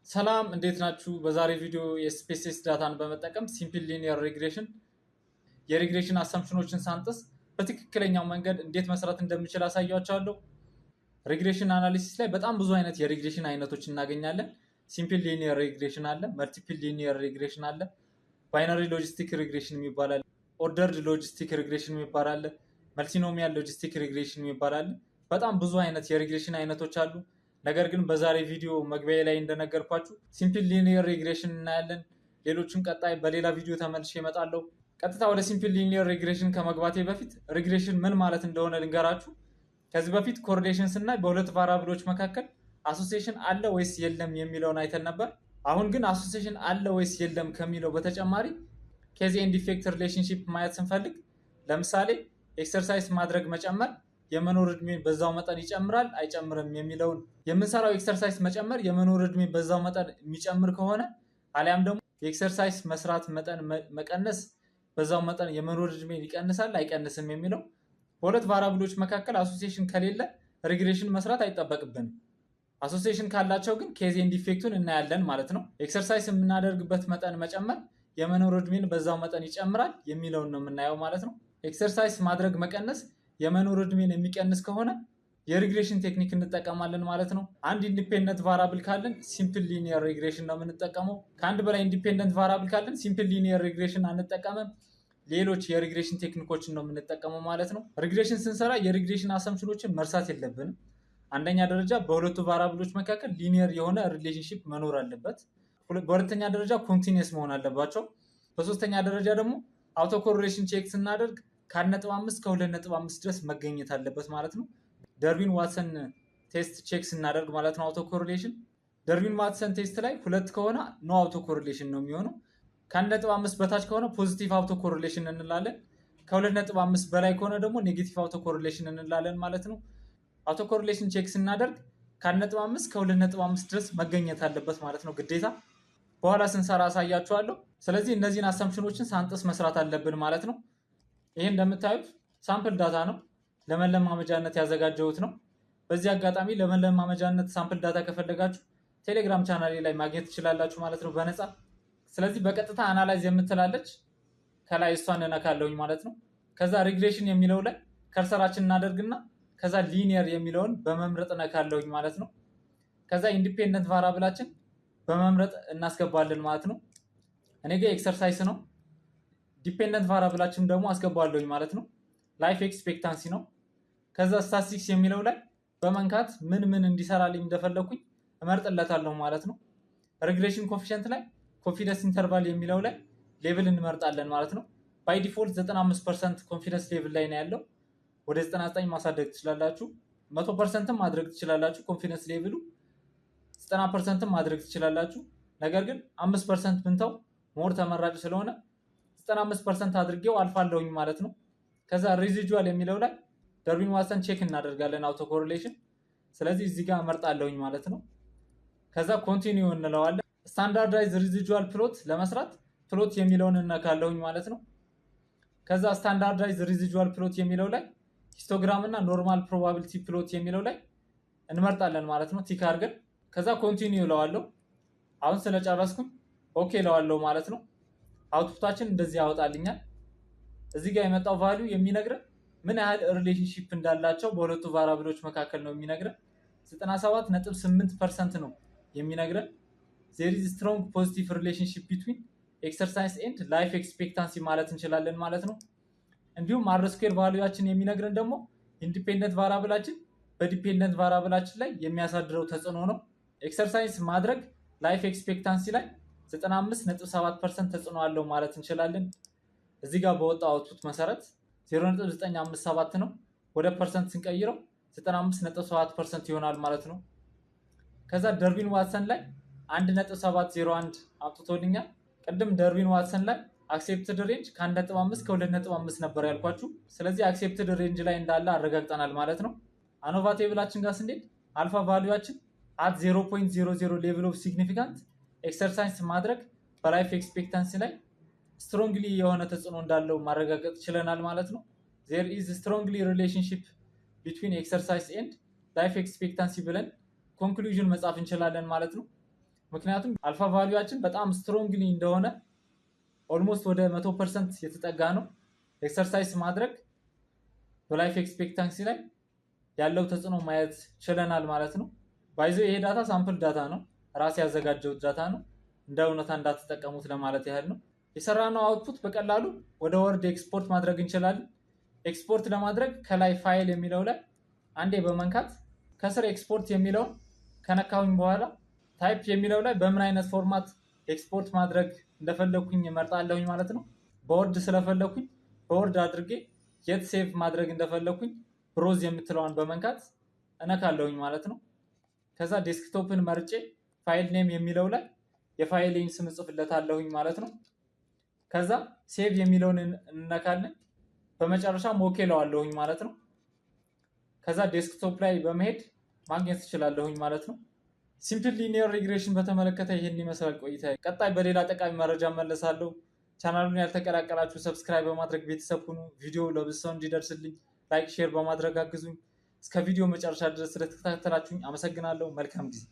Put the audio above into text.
ሰላም እንዴት ናችሁ? በዛሬ ቪዲዮ የስፔሲስ ዳታን በመጠቀም ሲምፕል ሊኒየር ሪግሬሽን የሪግሬሽን አሰምፕሽኖችን ሳንጥስ በትክክለኛው መንገድ እንዴት መስራት እንደምችል አሳያችኋለሁ። ሪግሬሽን አናሊሲስ ላይ በጣም ብዙ አይነት የሪግሬሽን አይነቶች እናገኛለን። ሲምፕል ሊኒየር ሪግሬሽን አለ፣ መልቲፕል ሊኒየር ሪግሬሽን አለ፣ ባይነሪ ሎጂስቲክ ሪግሬሽን የሚባል አለ፣ ኦርደርድ ሎጂስቲክ ሪግሬሽን የሚባል አለ፣ መልቲኖሚያል ሎጂስቲክ ሪግሬሽን የሚባል አለ። በጣም ብዙ አይነት የሪግሬሽን አይነቶች አሉ። ነገር ግን በዛሬ ቪዲዮ መግቢያ ላይ እንደነገርኳችሁ ሲምፕል ሊኒየር ሪግሬሽን እናያለን። ሌሎችን ቀጣይ በሌላ ቪዲዮ ተመልሼ እመጣለሁ። ቀጥታ ወደ ሲምፕል ሊኒየር ሪግሬሽን ከመግባቴ በፊት ሪግሬሽን ምን ማለት እንደሆነ ልንገራችሁ። ከዚህ በፊት ኮሪሌሽን ስናይ በሁለት ቫሪያብሎች መካከል አሶሲዬሽን አለ ወይስ የለም የሚለውን አይተን ነበር። አሁን ግን አሶሲዬሽን አለ ወይስ የለም ከሚለው በተጨማሪ ኬዝ ኤንድ ኢፌክት ሪሌሽንሺፕ ማየት ስንፈልግ ለምሳሌ ኤክሰርሳይዝ ማድረግ መጨመር የመኖር እድሜ በዛው መጠን ይጨምራል አይጨምርም የሚለውን የምንሰራው ኤክሰርሳይዝ መጨመር የመኖር እድሜ በዛው መጠን የሚጨምር ከሆነ አሊያም ደግሞ የኤክሰርሳይዝ መስራት መጠን መቀነስ በዛው መጠን የመኖር እድሜ ይቀንሳል አይቀንስም የሚለው በሁለት ቫሪያብሎች መካከል አሶሲዬሽን ከሌለ ሪግሬሽን መስራት አይጠበቅብንም። አሶሲዬሽን ካላቸው ግን ኬዝ ኤንድ ኢፌክቱን እናያለን ማለት ነው። ኤክሰርሳይዝ የምናደርግበት መጠን መጨመር የመኖር እድሜን በዛው መጠን ይጨምራል የሚለውን ነው የምናየው ማለት ነው። ኤክሰርሳይዝ ማድረግ መቀነስ የመኖር እድሜን የሚቀንስ ከሆነ የሪግሬሽን ቴክኒክ እንጠቀማለን ማለት ነው። አንድ ኢንዲፔንደንት ቫሪያብል ካለን ሲምፕል ሊኒየር ሪግሬሽን ነው የምንጠቀመው። ከአንድ በላይ ኢንዲፔንደንት ቫሪያብል ካለን ሲምፕል ሊኒየር ሪግሬሽን አንጠቀምም። ሌሎች የሪግሬሽን ቴክኒኮችን ነው የምንጠቀመው ማለት ነው። ሪግሬሽን ስንሰራ የሪግሬሽን አሰምፕሽኖችን መርሳት የለብንም። አንደኛ ደረጃ በሁለቱ ቫሪያብሎች መካከል ሊኒየር የሆነ ሪሌሽንሺፕ መኖር አለበት። በሁለተኛ ደረጃ ኮንቲኒየስ መሆን አለባቸው። በሶስተኛ ደረጃ ደግሞ አውቶ ኮሪሌሽን ቼክ ስናደርግ ከ1.5 ከ2.5 ድረስ መገኘት አለበት ማለት ነው። ደርቢን ዋትሰን ቴስት ቼክ ስናደርግ ማለት ነው አውቶ ኮሪሌሽን ደርቢን ዋትሰን ቴስት ላይ 2 ከሆነ ኖ አውቶ ኮሪሌሽን ነው የሚሆነው። ከ1.5 በታች ከሆነ ፖዚቲቭ አውቶ ኮሪሌሽን እንላለን። ከ2.5 በላይ ከሆነ ደግሞ ኔጌቲቭ አውቶ ኮሪሌሽን እንላለን ማለት ነው። አውቶ ኮሪሌሽን ቼክ ስናደርግ ከ1.5 ከ2.5 ድረስ መገኘት አለበት ማለት ነው ግዴታ። በኋላ ስንሰራ አሳያችኋለሁ። ስለዚህ እነዚህን አሰምፕሽኖችን ሳንጥስ መስራት አለብን ማለት ነው። ይሄ እንደምታዩት ሳምፕል ዳታ ነው፣ ለመለማመጃነት ያዘጋጀሁት ነው። በዚህ አጋጣሚ ለመለማመጃነት ሳምፕል ዳታ ከፈለጋችሁ ቴሌግራም ቻናሌ ላይ ማግኘት ትችላላችሁ ማለት ነው በነፃ። ስለዚህ በቀጥታ አናላይዝ የምትላለች ከላይ እሷን እነካለሁኝ ማለት ነው። ከዛ ሪግሬሽን የሚለው ላይ ከርሰራችን እናደርግና ከዛ ሊኒየር የሚለውን በመምረጥ እነካለሁኝ ማለት ነው። ከዛ ኢንዲፔንደንት ቫሪያብላችን በመምረጥ እናስገባለን ማለት ነው። እኔ ጋር ኤክሰርሳይዝ ነው። ዲፔንደንት ቫሪያብላችን ደግሞ አስገባለሁኝ ማለት ነው። ላይፍ ኤክስፔክታንሲ ነው። ከዛ ስታቲስቲክስ የሚለው ላይ በመንካት ምን እንዲሰራልኝ እንደፈለኩኝ እመርጥለታለሁ ማለት ነው። ሪግሬሽን ኮፊሸንት ላይ ኮንፊደንስ ኢንተርቫል የሚለው ላይ ሌቭል እንመርጣለን ማለት ነው። ባይ ዲፎልት 95% ኮንፊደንስ ሌቭል ላይ ነው ያለው። ወደ 99 ማሳደግ ትችላላችሁ። 100%ም ማድረግ ትችላላችሁ። ኮንፊደንስ ሌቭሉ 90%ም ማድረግ ትችላላችሁ። ነገር ግን 5% ብንተው ሞር ተመራጭ ስለሆነ 95% አድርጌው አልፋለሁኝ ማለት ነው። ከዛ ሬዚጁዋል የሚለው ላይ ደርቢን ዋትሰን ቼክ እናደርጋለን አውቶ ኮሪሌሽን። ስለዚህ እዚህ ጋር እመርጣለሁኝ ማለት ነው። ከዛ ኮንቲኒው እንለዋለን። ስታንዳርዳይዝ ሬዚጁዋል ፕሎት ለመስራት ፕሎት የሚለውን እነካለሁኝ ማለት ነው። ከዛ ስታንዳርዳይዝ ሬዚጁዋል ፕሎት የሚለው ላይ ሂስቶግራም እና ኖርማል ፕሮባቢሊቲ ፕሎት የሚለው ላይ እንመርጣለን ማለት ነው ቲክ አድርገን። ከዛ ኮንቲኒው እለዋለሁ። አሁን ስለጨረስኩኝ ኦኬ እለዋለሁ ማለት ነው። አውትፑታችን እንደዚህ ያወጣልኛል። እዚህ ጋር የመጣው ቫልዩ የሚነግረን ምን ያህል ሪሌሽንሺፕ እንዳላቸው በሁለቱ ቫሪያብሎች መካከል ነው የሚነግረን። 97.8% ነው የሚነግረን። there is strong positive relationship between exercise and life expectancy ማለት እንችላለን ማለት ነው። እንዲሁም አር ስኩዌር ቫልዩያችን የሚነግረን ደግሞ ኢንዲፔንደንት ቫሪያብላችን በዲፔንደንት ቫሪያብላችን ላይ የሚያሳድረው ተጽዕኖ ነው። ኤክሰርሳይዝ ማድረግ ላይፍ ኤክስፔክታንሲ ላይ 95.7% ተጽዕኖ አለው ማለት እንችላለን። እዚህ ጋር በወጣው አውትፑት መሰረት 0.957 ነው። ወደ ፐርሰንት ስንቀይረው 95.7% ይሆናል ማለት ነው። ከዛ ደርቢን ዋትሰን ላይ 1.701 አውጥቶልኛል። ቅድም ደርቢን ዋትሰን ላይ አክሴፕትድ ሬንጅ ከ1.5 ከ2.5 ነበር ያልኳችሁ። ስለዚህ አክሴፕትድ ሬንጅ ላይ እንዳለ አረጋግጠናል ማለት ነው። አኖቫ ቴብላችን ጋር ስንሄድ አልፋ ቫልዩያችን አት 0.00 ሌቭል ኦፍ ሲግኒፊካንት ኤክሰርሳይዝ ማድረግ በላይፍ ኤክስፔክታንሲ ላይ ስትሮንግሊ የሆነ ተጽዕኖ እንዳለው ማረጋገጥ ችለናል ማለት ነው። there is strongly relationship between exercise and life expectancy ብለን ኮንክሉዥን መጻፍ እንችላለን ማለት ነው። ምክንያቱም አልፋ ቫሊዩአችን በጣም ስትሮንግሊ እንደሆነ ኦልሞስት ወደ 100% የተጠጋ ነው። ኤክሰርሳይዝ ማድረግ በላይፍ ኤክስፔክታንሲ ላይ ያለው ተጽዕኖ ማየት ችለናል ማለት ነው። ባይዘው ይሄ ዳታ ሳምፕል ዳታ ነው፣ ራሴ ያዘጋጀሁት ዳታ ነው። እንደ እውነታ እንዳትጠቀሙት ለማለት ያህል ነው። የሰራነው አውትፑት በቀላሉ ወደ ወርድ ኤክስፖርት ማድረግ እንችላለን። ኤክስፖርት ለማድረግ ከላይ ፋይል የሚለው ላይ አንዴ በመንካት ከስር ኤክስፖርት የሚለውን ከነካሁኝ በኋላ ታይፕ የሚለው ላይ በምን አይነት ፎርማት ኤክስፖርት ማድረግ እንደፈለኩኝ እመርጣለሁኝ ማለት ነው። በወርድ ስለፈለኩኝ በወርድ አድርጌ የት ሴቭ ማድረግ እንደፈለኩኝ ብሮዝ የምትለዋን በመንካት እነካለሁኝ ማለት ነው። ከዛ ዴስክቶፕን መርጬ ፋይል ኔም የሚለው ላይ የፋይሌን ስም ጽፍለታለሁኝ ማለት ነው። ከዛ ሴቭ የሚለውን እንነካለን። በመጨረሻም ኦኬ እለዋለሁኝ ማለት ነው። ከዛ ዴስክቶፕ ላይ በመሄድ ማግኘት ትችላለሁኝ ማለት ነው። ሲምፕል ሊኒየር ሪግሬሽን በተመለከተ ይህን ይመስላል ቆይታ። ቀጣይ በሌላ ጠቃሚ መረጃ መለሳለሁ። ቻናሉን ያልተቀላቀላችሁ ሰብስክራይብ በማድረግ ቤተሰብ ሁኑ። ቪዲዮ ለብዙ ሰው እንዲደርስልኝ ላይክ፣ ሼር በማድረግ አግዙኝ። እስከ ቪዲዮ መጨረሻ ድረስ ስለተከታተላችሁኝ አመሰግናለሁ። መልካም ጊዜ